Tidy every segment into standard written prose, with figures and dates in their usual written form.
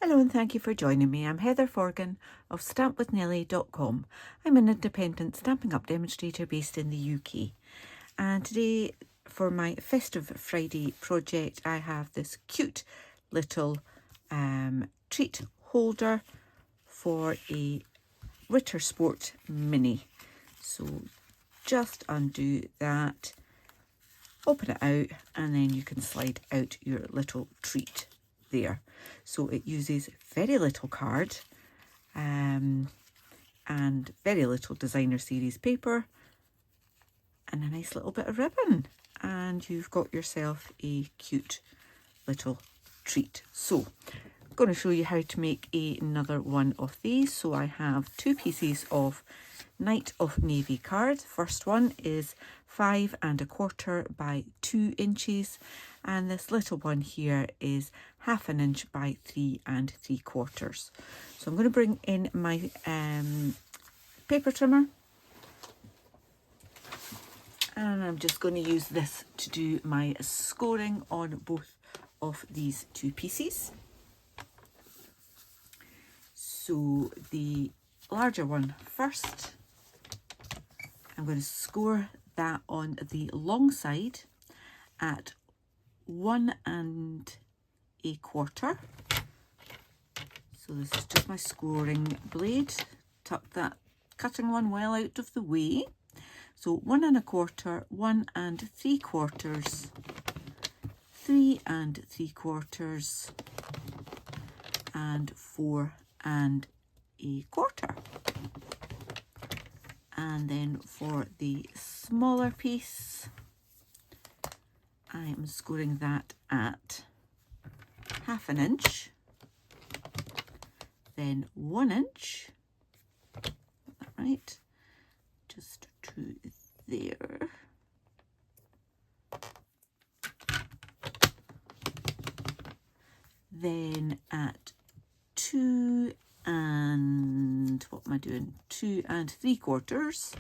Hello and thank you for joining me. I'm Heather Forgan of stampwithnellie.com. I'm an independent Stampin' Up demonstrator based in the UK. And today for my Festive Friday project I have this cute little treat holder for a Ritter Sport Mini. So just undo that, open it out, and then you can slide out your little treat there. So it uses very little card and very little designer series paper and a nice little bit of ribbon, and you've got yourself a cute little treat. So I'm going to show you how to make another one of these. So I have two pieces of Night of Navy card. First one is 5 1/4 by 2 inches, and this little one here is 1/2 inch by 3 3/4. So I'm going to bring in my paper trimmer, and I'm just going to use this to do my scoring on both of these two pieces. So the larger one first, I'm going to score that on the long side at 1 1/4. So this is just my scoring blade. Tuck that cutting one well out of the way. So 1 1/4, 1 3/4, 3 3/4, and 4 1/4. And then for the smaller piece, I am scoring that at 1/2 inch, then 1 inch, got that right, just to there, then at 2 what am I doing? 2 3/4,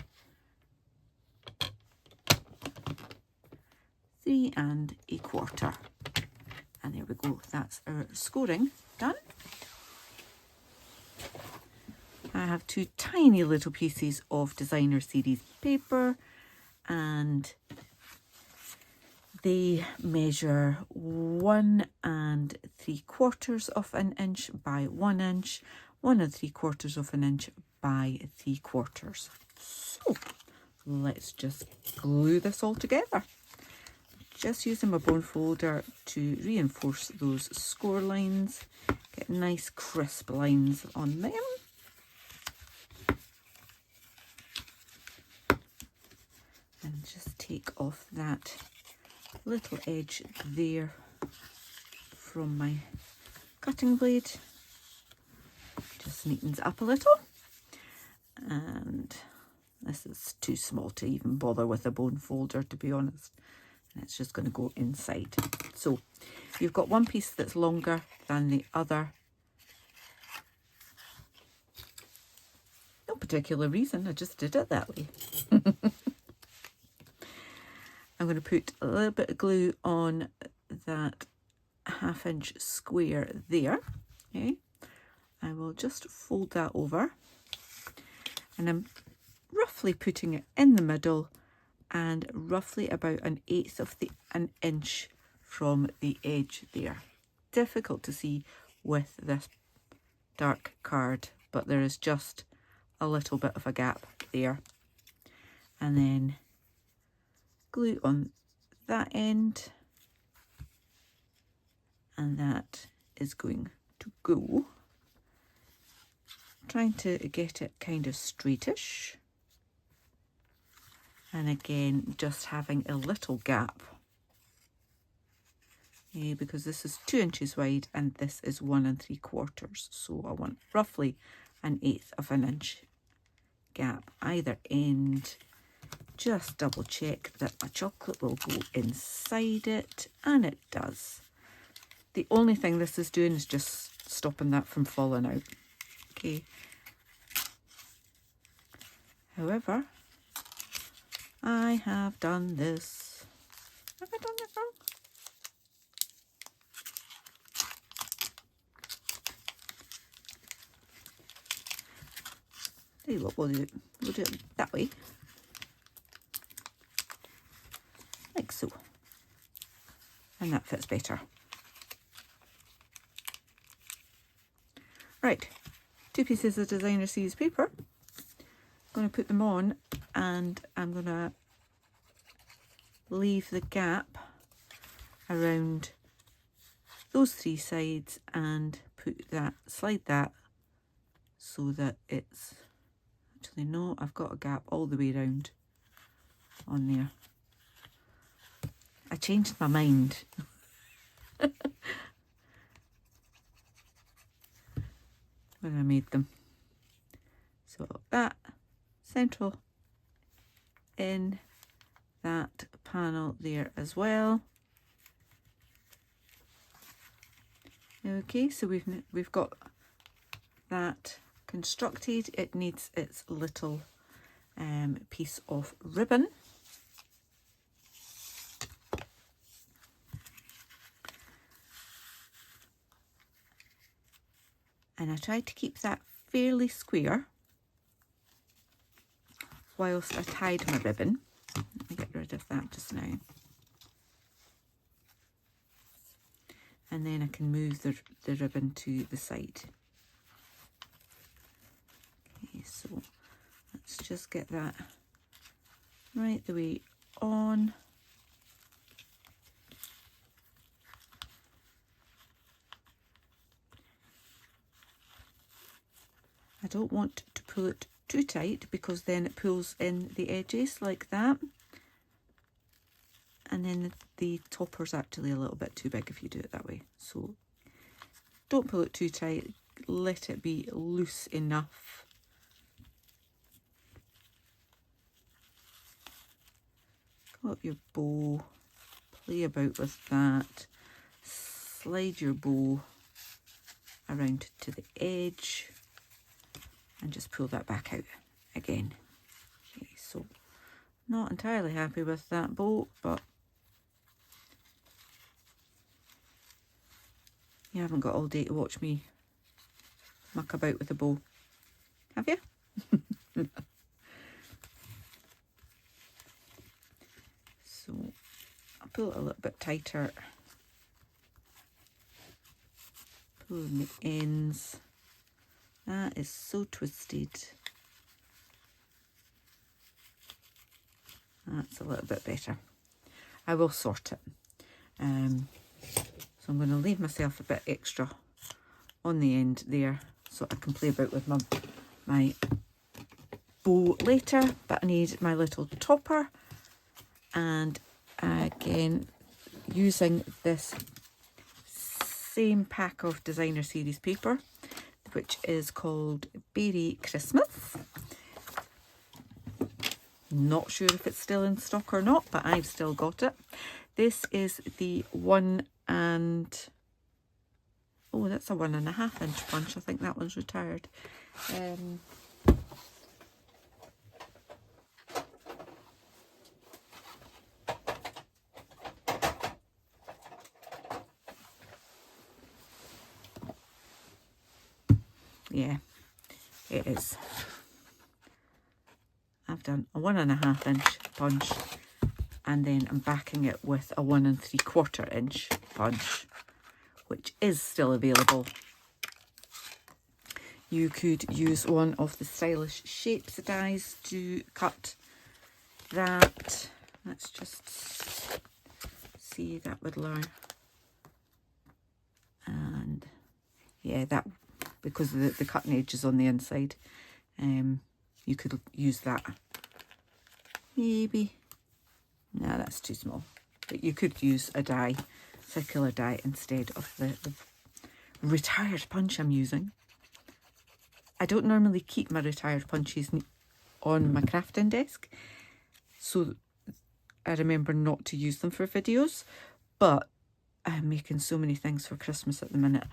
3 1/4, and there we go. That's our scoring done. I have two tiny little pieces of designer series paper, and they measure 1 3/4 inch by 1 inch, 1 3/4 inch by 3/4. So let's just glue this all together. Just using my bone folder to reinforce those score lines, get nice crisp lines on them. And just take off that little edge there from my cutting blade. Just neatens up a little. And this is too small to even bother with a bone folder, to be honest. And it's just going to go inside. So you've got one piece that's longer than the other. No particular reason, I just did it that way. I'm going to put a little bit of glue on that 1/2 inch square there. Okay, I will just fold that over, and I'm roughly putting it in the middle and roughly about 1/8 of an inch from the edge there. Difficult to see with this dark card, but there is just a little bit of a gap there. And then glue on that end, and that is going to go. Trying to get it kind of straightish, and again just having a little gap, because this is 2 inches wide and this is 1 3/4, so I want roughly 1/8 of an inch gap either end. Just double check that my chocolate will go inside it, and it does. The only thing this is doing is just stopping that from falling out. Okay. However, I have done this. Have I done it wrong? Tell you what, we'll do it that way. Like so. And that fits better. Right, 2 pieces of designer series paper. I'm going to put them on and I'm going to leave the gap around those 3 sides and slide that so that it's, actually no, I've got a gap all the way around on there. I changed my mind. When I made them. So that central in that panel there as well. Okay, so we've got that constructed. It needs its little piece of ribbon. And I tried to keep that fairly square whilst I tied my ribbon. Let me get rid of that just now. And then I can move the ribbon to the side. Okay, so let's just get that right the way on. I don't want to pull it too tight because then it pulls in the edges like that. And then the topper's actually a little bit too big if you do it that way. So don't pull it too tight, let it be loose enough. Got your bow, play about with that, slide your bow around to the edge. And just pull that back out again. Okay, so not entirely happy with that bow, but you haven't got all day to watch me muck about with a bow, have you? So I'll pull it a little bit tighter, pulling the ends. That is so twisted. That's a little bit better. I will sort it. So I'm going to leave myself a bit extra on the end there so I can play about with my bow later. But I need my little topper. And again, using this same pack of designer series paper, which is called Beary Christmas. Not sure if it's still in stock or not, but I've still got it. This is the 1 and... oh, that's a 1.5 inch punch. I think that one's retired. Yeah, it is. I've done a 1.5 inch punch and then I'm backing it with a 1 3/4 inch punch, which is still available. You could use one of the stylish shapes dies to cut that. Let's just see, that would learn. And yeah, that, because of the cutting edges on the inside, you could use that. Maybe, no, that's too small. But you could use a die, circular die, instead of the retired punch I'm using. I don't normally keep my retired punches on my crafting desk, so I remember not to use them for videos, but I'm making so many things for Christmas at the minute,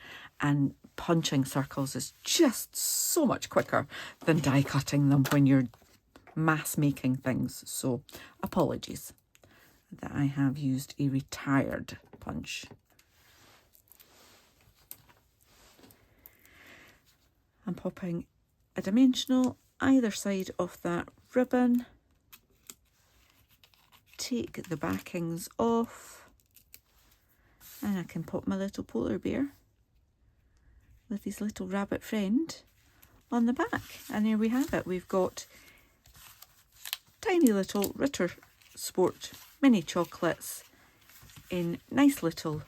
and punching circles is just so much quicker than die cutting them when you're mass making things. So apologies that I have used a retired punch. I'm popping a dimensional either side of that ribbon, take the backings off, and I can pop my little polar bear with his little rabbit friend on the back. And there we have it. We've got tiny little Ritter Sport mini chocolates in nice little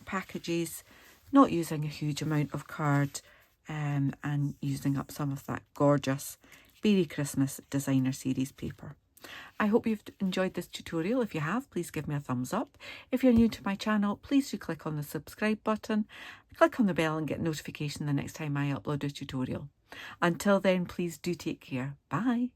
packages, not using a huge amount of card and using up some of that gorgeous Beary Christmas Designer Series paper. I hope you've enjoyed this tutorial. If you have, please give me a thumbs up. If you're new to my channel, please do click on the subscribe button, click on the bell and get notification the next time I upload a tutorial. Until then, please do take care. Bye.